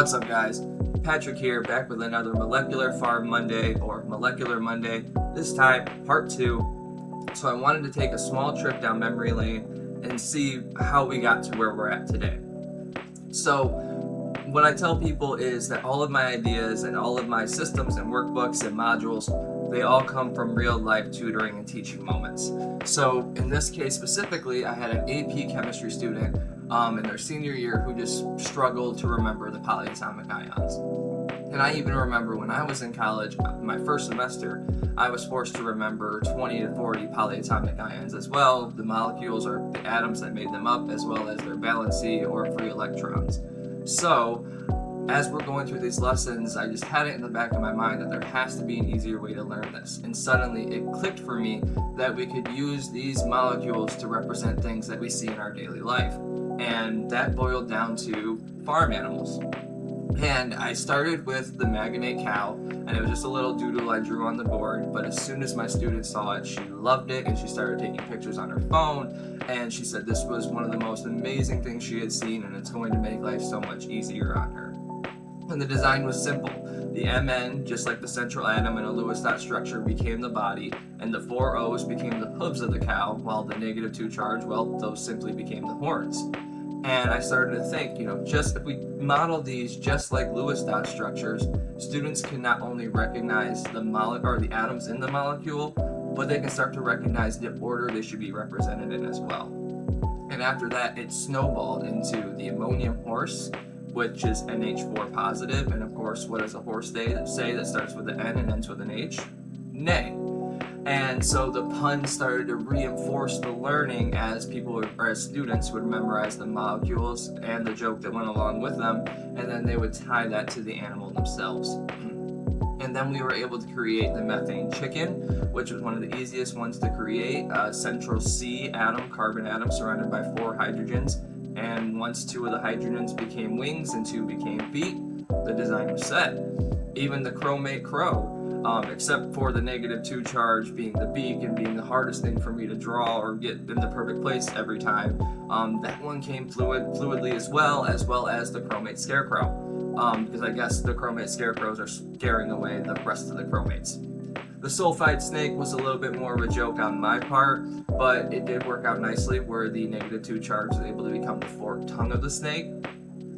What's up, guys? Patrick here, back with another Molecular Farm Monday, or Molecular Monday, this time part 2. So I wanted to take a small trip down memory lane and see how we got to where we're at today. So what I tell people is that all of my ideas and all of my systems and workbooks and modules, they all come from real life tutoring and teaching moments. So in this case specifically, I had an AP chemistry student in their senior year who just struggled to remember the polyatomic ions. And I even remember when I was in college, my first semester, I was forced to remember 20 to 40 polyatomic ions as well. The molecules are the atoms that made them up, as well as their valency or free electrons. So as we're going through these lessons, I just had it in the back of my mind that there has to be an easier way to learn this. And suddenly it clicked for me that we could use these molecules to represent things that we see in our daily life. And that boiled down to farm animals. And I started with the Manganate Cow, and it was just a little doodle I drew on the board, but as soon as my student saw it, she loved it, and she started taking pictures on her phone, and she said this was one of the most amazing things she had seen, and it's going to make life so much easier on her. And the design was simple. The Mn, just like the central atom in a Lewis dot structure, became the body, and the 4 O's became the hooves of the cow, while the -2 charge, well, those simply became the horns. And I started to think, just if we model these just like Lewis dot structures, students can not only recognize the atoms in the molecule, but they can start to recognize the order they should be represented in as well. And after that, it snowballed into the Ammonium Horse, which is NH4 positive, and of course, what does a horse say that starts with an N and ends with an H? Neigh. And so the puns started to reinforce the learning as students would memorize the molecules and the joke that went along with them, and then they would tie that to the animal themselves. And then we were able to create the Methane Chicken, which was one of the easiest ones to create. Central C atom, carbon atom, surrounded by 4 hydrogens. And once 2 of the hydrogens became wings and 2 became feet, the design was set. Even the Chromate CrO, except for the -2 charge being the beak and being the hardest thing for me to draw or get in the perfect place every time, that one came fluidly as well as the Chromate scarecrow, because I guess the Chromate scarecrows are scaring away the rest of the chromates. The Sulfide Snake was a little bit more of a joke on my part, but it did work out nicely where the -2 charge was able to become the forked tongue of the snake.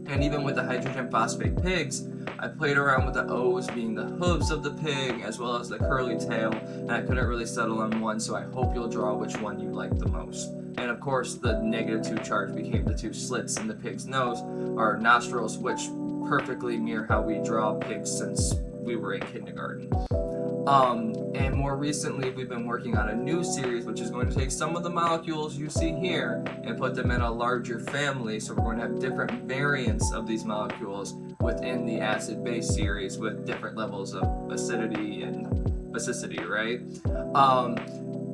And even with the hydrogen phosphate pigs, I played around with the O's being the hooves of the pig as well as the curly tail, and I couldn't really settle on one, so I hope you'll draw which one you like the most. And of course, the -2 charge became the 2 slits in the pig's nose, or nostrils, which perfectly mirror how we draw pigs since we were in kindergarten. And more recently, we've been working on a new series which is going to take some of the molecules you see here and put them in a larger family. So we're going to have different variants of these molecules within the acid-base series with different levels of acidity and basicity, right?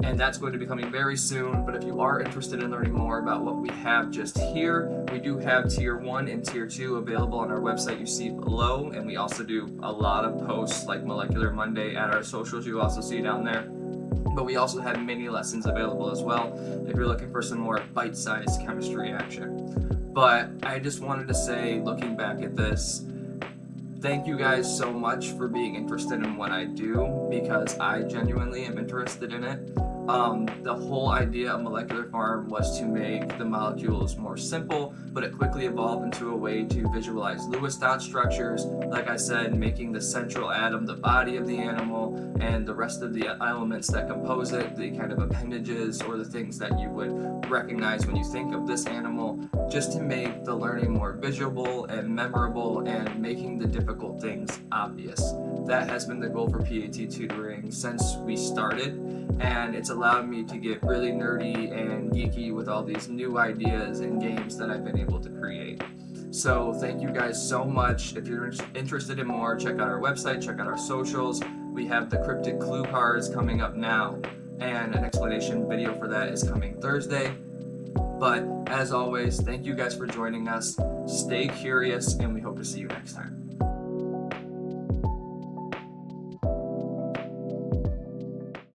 And that's going to be coming very soon. But if you are interested in learning more about what we have just here, we do have Tier 1 and Tier 2 available on our website you see below. And we also do a lot of posts like Molecular Monday at our socials you also see down there. But we also have mini lessons available as well if you're looking for some more bite-sized chemistry action. But I just wanted to say, looking back at this, thank you guys so much for being interested in what I do, because I genuinely am interested in it. The whole idea of Molecular Farm was to make the molecules more simple, but it quickly evolved into a way to visualize Lewis dot structures. Like I said, making the central atom the body of the animal, and the rest of the elements that compose it, the kind of appendages or the things that you would recognize when you think of this animal, just to make the learning more visual and memorable and making the difficult things obvious. That has been the goal for PAT tutoring since we started, and it's allowed me to get really nerdy and geeky with all these new ideas and games that I've been able to create. So thank you guys so much. If you're interested in more, check out our website, check out our socials. We have the cryptic clue cards coming up now, and an explanation video for that is coming Thursday. But as always, thank you guys for joining us. Stay curious, and we hope to see you next time.